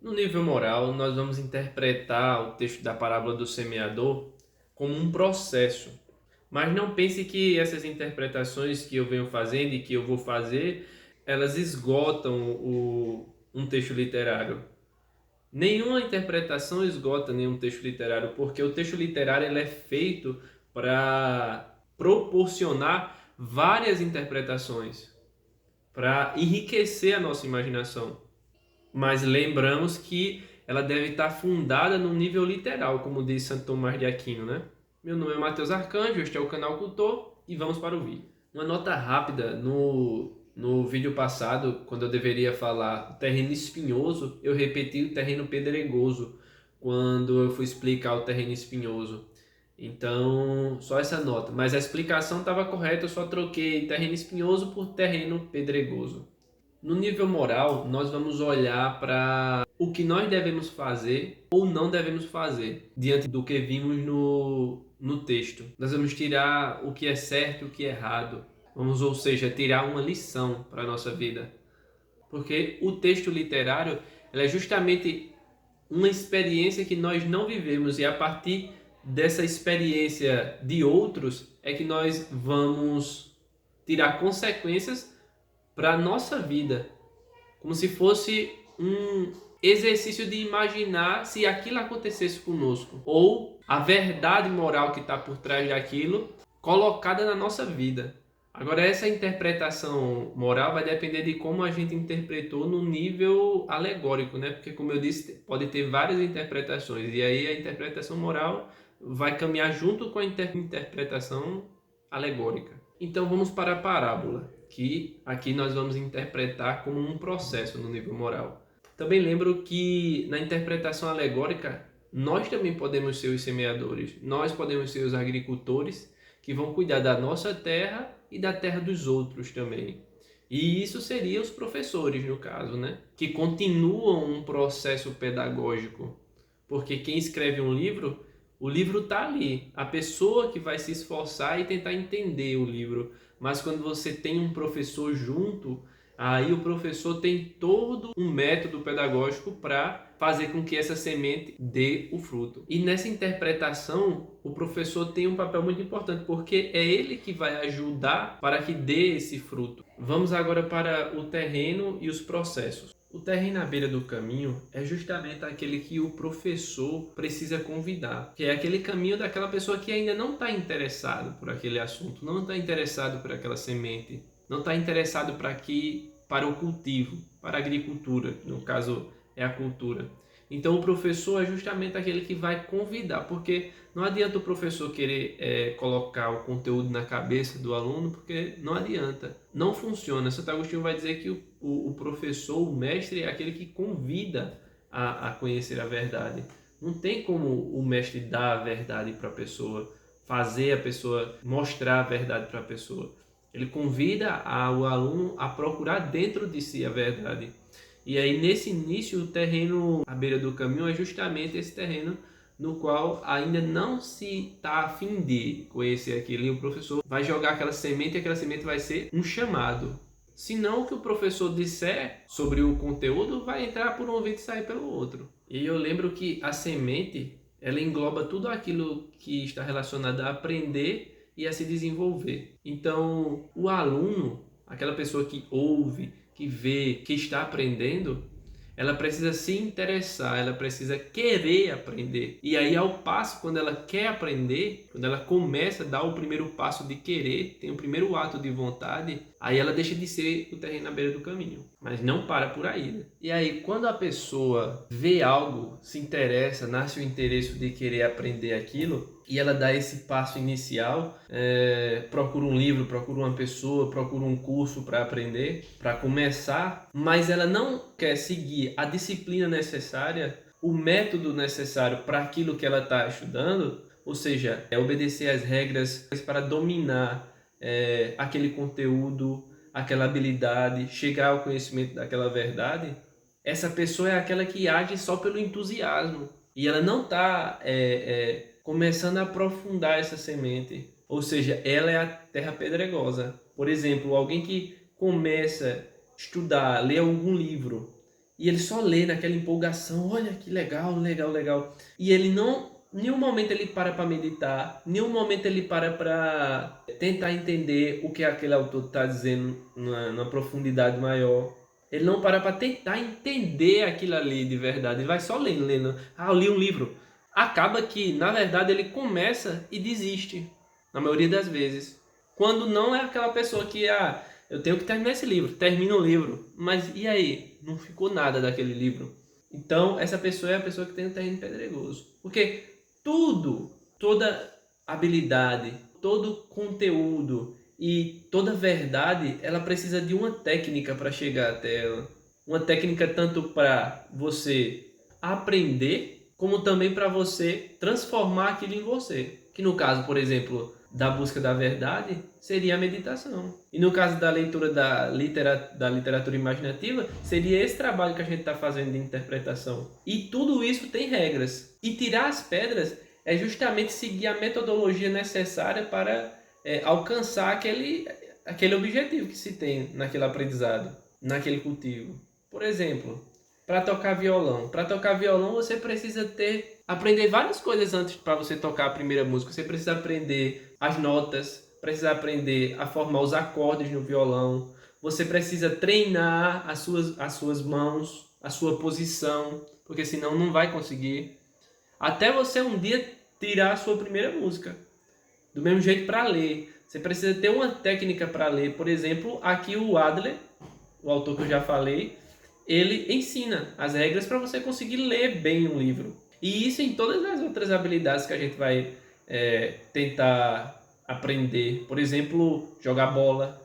No nível moral, nós vamos interpretar o texto da parábola do semeador como um processo. Mas não pense que essas interpretações que eu venho fazendo e que eu vou fazer, elas esgotam um texto literário. Nenhuma interpretação esgota nenhum texto literário, porque o texto literário ele é feito para proporcionar várias interpretações, para enriquecer a nossa imaginação. Mas lembramos que ela deve estar fundada no nível literal, como diz Santo Tomás de Aquino, né? Meu nome é Matheus Arcanjo, este é o canal Cultor e vamos para o vídeo. Uma nota rápida, no vídeo passado, quando eu deveria falar terreno espinhoso, eu repeti o terreno pedregoso, quando eu fui explicar o terreno espinhoso. Então, só essa nota. Mas a explicação estava correta, eu só troquei terreno espinhoso por terreno pedregoso. No nível moral, nós vamos olhar para o que nós devemos fazer ou não devemos fazer diante do que vimos no texto. Nós vamos tirar o que é certo e o que é errado. Vamos, ou seja, tirar uma lição para a nossa vida. Porque o texto literário é justamente uma experiência que nós não vivemos e a partir dessa experiência de outros é que nós vamos tirar consequências para a nossa vida, como se fosse um exercício de imaginar se aquilo acontecesse conosco, ou a verdade moral que está por trás daquilo colocada na nossa vida. Agora, essa interpretação moral vai depender de como a gente interpretou no nível alegórico, né? Porque, como eu disse, pode ter várias interpretações, e aí a interpretação moral vai caminhar junto com a interpretação alegórica. Então, vamos para a parábola, que aqui nós vamos interpretar como um processo no nível moral. Também lembro que na interpretação alegórica, nós também podemos ser os semeadores, nós podemos ser os agricultores que vão cuidar da nossa terra e da terra dos outros também. E isso seria os professores, no caso, né? Que continuam um processo pedagógico. Porque quem escreve um livro, o livro está ali. A pessoa que vai se esforçar e tentar entender o livro. Mas quando você tem um professor junto, aí o professor tem todo um método pedagógico para fazer com que essa semente dê o fruto. E nessa interpretação, o professor tem um papel muito importante, porque é ele que vai ajudar para que dê esse fruto. Vamos agora para o terreno e os processos. O terreno à beira do caminho é justamente aquele que o professor precisa convidar, que é aquele caminho daquela pessoa que ainda não está interessado por aquele assunto, não está interessado por aquela semente, não está interessado para o cultivo, para a agricultura, no caso é a cultura. Então o professor é justamente aquele que vai convidar, porque não adianta o professor querer colocar o conteúdo na cabeça do aluno, porque não adianta, não funciona. Santo Agostinho vai dizer que o professor, o mestre, é aquele que convida a conhecer a verdade. Não tem como o mestre dar a verdade para a pessoa, fazer a pessoa mostrar a verdade para a pessoa. Ele convida o aluno a procurar dentro de si a verdade. E aí, nesse início, o terreno à beira do caminho é justamente esse terreno no qual ainda não se está a fim de conhecer aquilo. E o professor vai jogar aquela semente e aquela semente vai ser um chamado. Se não, o que o professor disser sobre o conteúdo vai entrar por um ouvido e sair pelo outro. E eu lembro que a semente, ela engloba tudo aquilo que está relacionado a aprender e a se desenvolver. Então, o aluno, aquela pessoa que ouve, que vê, que está aprendendo, ela precisa se interessar, ela precisa querer aprender. E aí, ao passo, quando ela quer aprender, quando ela começa a dar o primeiro passo de querer, tem o primeiro ato de vontade, aí ela deixa de ser o terreno à beira do caminho. Mas não para por aí, né? E aí, quando a pessoa vê algo, se interessa, nasce o interesse de querer aprender aquilo, e ela dá esse passo inicial, procura um livro, procura uma pessoa, procura um curso para aprender, para começar, mas ela não quer seguir a disciplina necessária, o método necessário para aquilo que ela está estudando, ou seja, obedecer às regras para dominar aquele conteúdo, aquela habilidade, chegar ao conhecimento daquela verdade. Essa pessoa é aquela que age só pelo entusiasmo e ela não está começando a aprofundar essa semente. Ou seja, ela é a terra pedregosa. Por exemplo, alguém que começa a estudar, ler algum livro e ele só lê naquela empolgação, olha que legal, legal, legal. E ele não, em nenhum momento ele para meditar, em nenhum momento ele para tentar entender o que aquele autor está dizendo numa profundidade maior. Ele não para tentar entender aquilo ali de verdade. Ele vai só lendo, lendo. Ah, eu li um livro. Acaba que, na verdade, ele começa e desiste. Na maioria das vezes. Quando não é aquela pessoa que, eu tenho que terminar esse livro. Termina o livro. Mas e aí? Não ficou nada daquele livro. Então, essa pessoa é a pessoa que tem um terreno pedregoso. Porque toda habilidade, todo conteúdo e toda verdade, ela precisa de uma técnica para chegar até ela. Uma técnica tanto para você aprender, como também para você transformar aquilo em você. Que no caso, por exemplo, da busca da verdade, seria a meditação. E no caso da leitura da literatura imaginativa, seria esse trabalho que a gente está fazendo de interpretação. E tudo isso tem regras. E tirar as pedras é justamente seguir a metodologia necessária para alcançar aquele objetivo que se tem naquele aprendizado, naquele cultivo. Por exemplo, para tocar violão. Para tocar violão você precisa aprender várias coisas antes para você tocar a primeira música. Você precisa aprender as notas, precisa aprender a formar os acordes no violão. Você precisa treinar as suas mãos, a sua posição, porque senão não vai conseguir. Até você um dia tirar a sua primeira música. Do mesmo jeito para ler. Você precisa ter uma técnica para ler. Por exemplo, aqui o Adler, o autor que eu já falei, ele ensina as regras para você conseguir ler bem um livro. E isso em todas as outras habilidades que a gente vai tentar aprender. Por exemplo, jogar bola.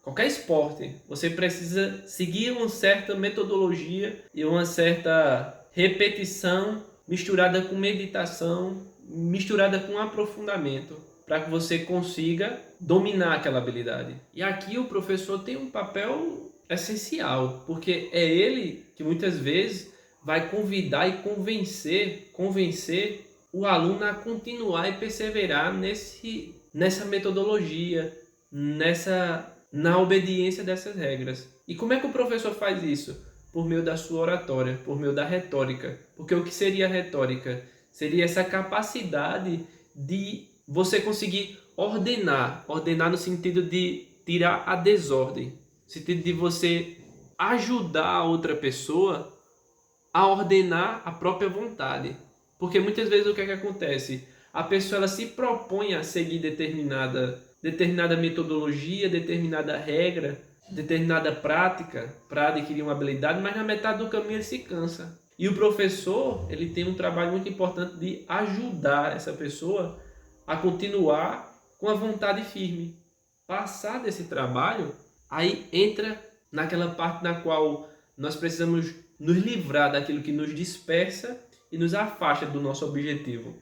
Qualquer esporte, você precisa seguir uma certa metodologia e uma certa repetição misturada com meditação, misturada com aprofundamento, para que você consiga dominar aquela habilidade. E aqui o professor tem um papel essencial, porque é ele que muitas vezes vai convidar e convencer o aluno a continuar e perseverar nessa metodologia, na obediência dessas regras. E como é que o professor faz isso? Por meio da sua oratória, por meio da retórica. Porque o que seria a retórica? Seria essa capacidade de você conseguir ordenar no sentido de tirar a desordem, no sentido de você ajudar a outra pessoa a ordenar a própria vontade. Porque muitas vezes o que é que acontece? A pessoa ela se propõe a seguir determinada metodologia, determinada regra, determinada prática para adquirir uma habilidade, mas na metade do caminho ele se cansa. E o professor, ele tem um trabalho muito importante de ajudar essa pessoa a continuar com a vontade firme. Passar desse trabalho, aí entra naquela parte na qual nós precisamos nos livrar daquilo que nos dispersa e nos afasta do nosso objetivo.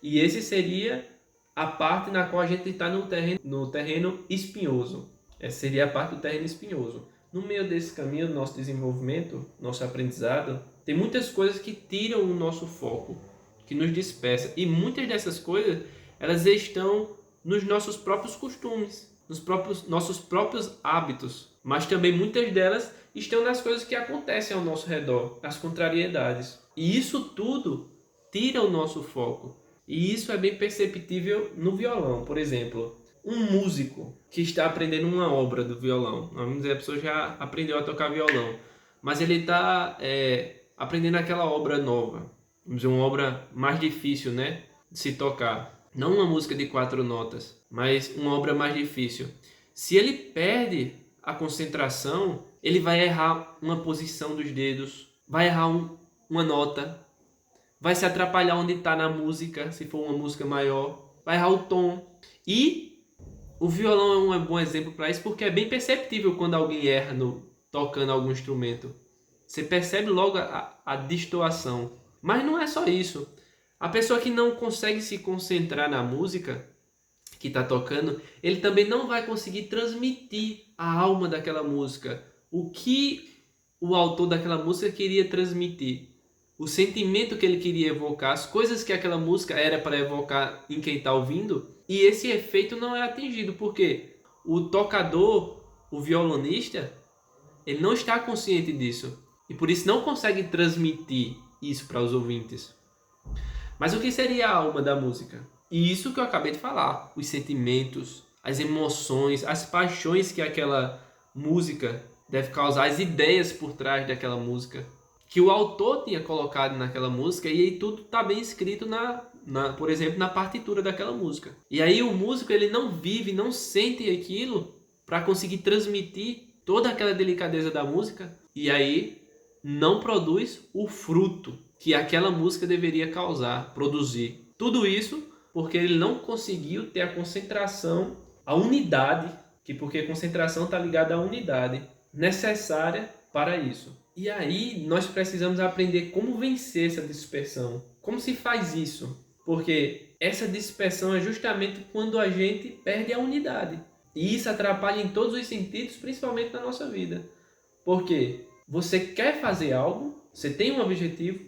E esse seria a parte na qual a gente está no terreno espinhoso. Essa seria a parte do terreno espinhoso. No meio desse caminho do nosso desenvolvimento, nosso aprendizado, tem muitas coisas que tiram o nosso foco, que nos dispersam. E muitas dessas coisas, elas estão nos nossos próprios costumes, nos nossos próprios hábitos. Mas também muitas delas estão nas coisas que acontecem ao nosso redor, as contrariedades. E isso tudo tira o nosso foco. E isso é bem perceptível no violão. Por exemplo, um músico que está aprendendo uma obra do violão. Vamos dizer, a pessoa já aprendeu a tocar violão, mas ele está aprendendo aquela obra nova. Vamos dizer, uma obra mais difícil, né, de se tocar. Não uma música de 4 notas, mas uma obra mais difícil. Se ele perde a concentração, ele vai errar uma posição dos dedos, vai errar uma nota, vai se atrapalhar onde está na música, se for uma música maior, vai errar o tom. E o violão é um bom exemplo para isso, porque é bem perceptível quando alguém erra tocando algum instrumento. Você percebe logo a destoação. Mas não é só isso. A pessoa que não consegue se concentrar na música que está tocando, ele também não vai conseguir transmitir a alma daquela música. O que o autor daquela música queria transmitir. O sentimento que ele queria evocar, as coisas que aquela música era para evocar em quem está ouvindo, e esse efeito não é atingido, porque o tocador, o violonista, ele não está consciente disso. e por isso não consegue transmitir isso para os ouvintes. Mas o que seria a alma da música? E isso que eu acabei de falar, os sentimentos, as emoções, as paixões que aquela música deve causar, as ideias por trás daquela música, que o autor tinha colocado naquela música, e aí tudo está bem escrito por exemplo, na partitura daquela música. E aí o músico ele não vive, não sente aquilo para conseguir transmitir toda aquela delicadeza da música, e aí não produz o fruto que aquela música deveria causar, produzir. Tudo isso porque ele não conseguiu ter a concentração, a unidade, porque concentração está ligada à unidade necessária para isso. E aí nós precisamos aprender como vencer essa dispersão. Como se faz isso? Porque essa dispersão é justamente quando a gente perde a unidade. E isso atrapalha em todos os sentidos, principalmente na nossa vida. Porque você quer fazer algo, você tem um objetivo,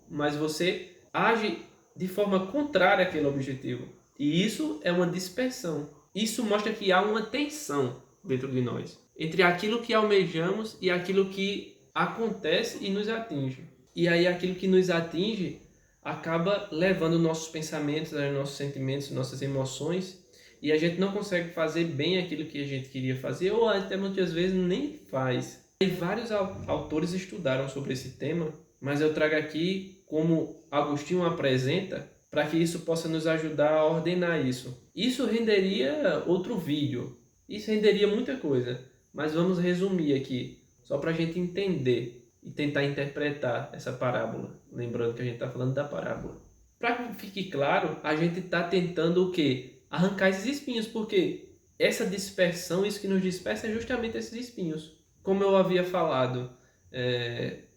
mas você age de forma contrária àquele objetivo. E isso é uma dispersão. Isso mostra que há uma tensão dentro de nós, entre aquilo que almejamos e aquilo que acontece e nos atinge. E aí aquilo que nos atinge acaba levando nossos pensamentos, nossos sentimentos, nossas emoções, e a gente não consegue fazer bem aquilo que a gente queria fazer, ou até muitas vezes nem faz. E vários autores estudaram sobre esse tema, mas eu trago aqui como Agostinho apresenta, para que isso possa nos ajudar a ordenar isso. Isso renderia outro vídeo, isso renderia muita coisa, mas vamos resumir aqui, só para a gente entender e tentar interpretar essa parábola. Lembrando que a gente está falando da parábola. Para que fique claro, a gente está tentando o quê? Arrancar esses espinhos, porque essa dispersão, isso que nos dispersa é justamente esses espinhos. Como eu havia falado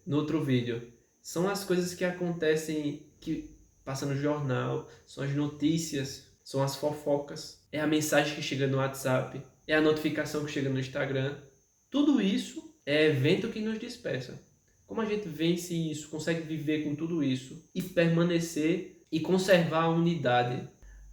no outro vídeo, são as coisas que acontecem, que passa no jornal, são as notícias, são as fofocas, é a mensagem que chega no WhatsApp, é a notificação que chega no Instagram. Tudo isso é evento que nos dispersa. Como a gente vence isso, consegue viver com tudo isso e permanecer e conservar a unidade?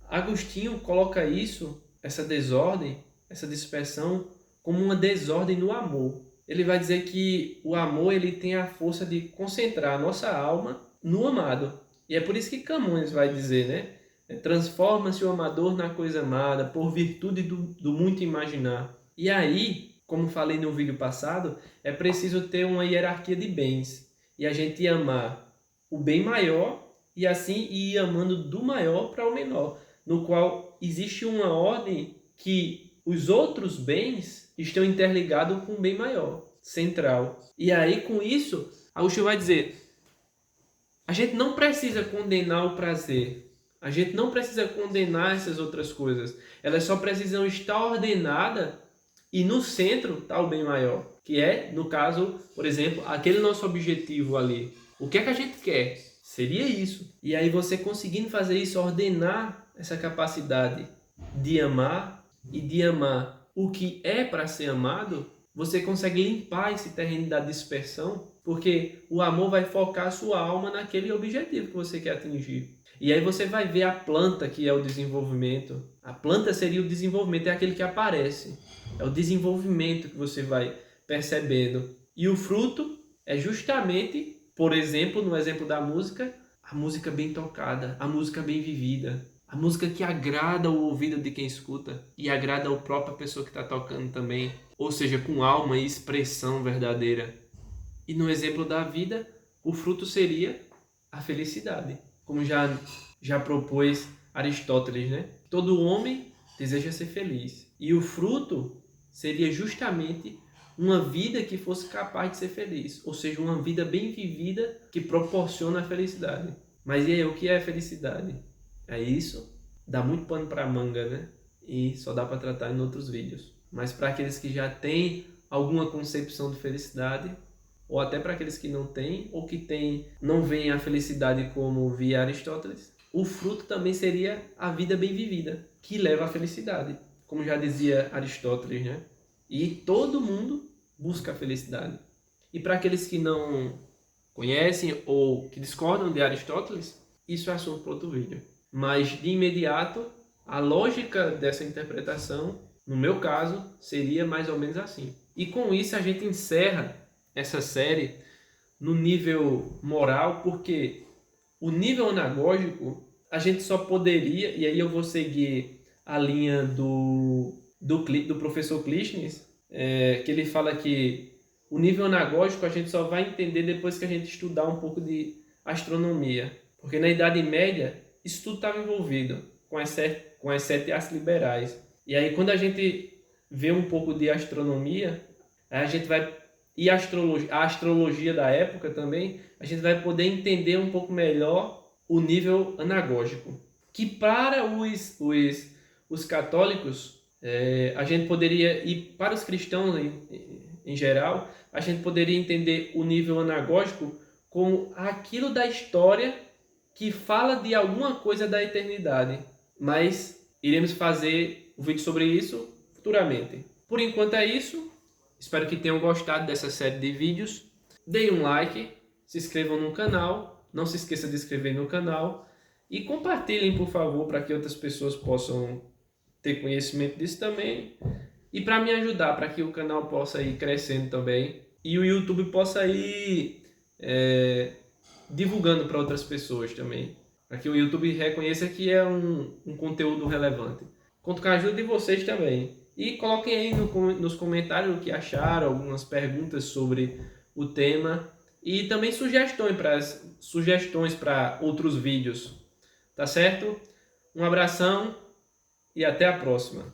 Agostinho coloca isso, essa desordem, essa dispersão, como uma desordem no amor. Ele vai dizer que o amor ele tem a força de concentrar a nossa alma no amado. E é por isso que Camões vai dizer, né? Transforma-se o amador na coisa amada, por virtude do muito imaginar. E aí, como falei no vídeo passado, é preciso ter uma hierarquia de bens. E a gente amar o bem maior e assim ir amando do maior para o menor, no qual existe uma ordem que os outros bens estão interligados com o bem maior, central. E aí, com isso, Agostinho vai dizer, a gente não precisa condenar o prazer, a gente não precisa condenar essas outras coisas, elas só precisam estar ordenadas e no centro está o bem maior, que é, no caso, por exemplo, aquele nosso objetivo ali. O que é que a gente quer? Seria isso. E aí você conseguindo fazer isso, ordenar essa capacidade de amar e de amar o que é para ser amado, você consegue limpar esse terreno da dispersão, porque o amor vai focar a sua alma naquele objetivo que você quer atingir. E aí você vai ver a planta, que é o desenvolvimento. A planta seria o desenvolvimento, é aquele que aparece. É o desenvolvimento que você vai percebendo. E o fruto é justamente, por exemplo, no exemplo da música, a música bem tocada, a música bem vivida, a música que agrada o ouvido de quem escuta e agrada a própria pessoa que está tocando também, ou seja, com alma e expressão verdadeira. E no exemplo da vida, o fruto seria a felicidade, como já propôs Aristóteles, né? Todo homem deseja ser feliz. E o fruto seria justamente uma vida que fosse capaz de ser feliz, ou seja, uma vida bem vivida que proporciona a felicidade. Mas e aí, o que é felicidade? É isso? Dá muito pano para manga, né? E só dá para tratar em outros vídeos. Mas para aqueles que já têm alguma concepção de felicidade, ou até para aqueles que não têm, ou que não veem a felicidade como via Aristóteles, o fruto também seria a vida bem vivida, que leva à felicidade, como já dizia Aristóteles, né? E todo mundo busca a felicidade. E para aqueles que não conhecem ou que discordam de Aristóteles, isso é assunto para outro vídeo. Mas, de imediato, a lógica dessa interpretação, no meu caso, seria mais ou menos assim. E com isso a gente encerra essa série no nível moral, porque o nível anagógico a gente só poderia, e aí eu vou seguir a linha do professor Clístenes, que ele fala que o nível anagógico a gente só vai entender depois que a gente estudar um pouco de astronomia. Porque na Idade Média, isso tudo estava envolvido com as 7 artes liberais. E aí quando a gente vê um pouco de astronomia, a gente vai, e a astrologia da época também, a gente vai poder entender um pouco melhor o nível anagógico. Que para os católicos, a gente poderia, e para os cristãos em geral, a gente poderia entender o nível anagógico como aquilo da história que fala de alguma coisa da eternidade. Mas iremos fazer um vídeo sobre isso futuramente. Por enquanto é isso. Espero que tenham gostado dessa série de vídeos. Deem um like, se inscrevam no canal, não se esqueça de se inscrever no canal e compartilhem, por favor, para que outras pessoas possam ter conhecimento disso também e para me ajudar, para que o canal possa ir crescendo também e o YouTube possa ir divulgando para outras pessoas também, para que o YouTube reconheça que é um conteúdo relevante. Conto com a ajuda de vocês também. E coloquem aí nos comentários o que acharam, algumas perguntas sobre o tema e também sugestões para outros vídeos. Tá certo? Um abração e até a próxima.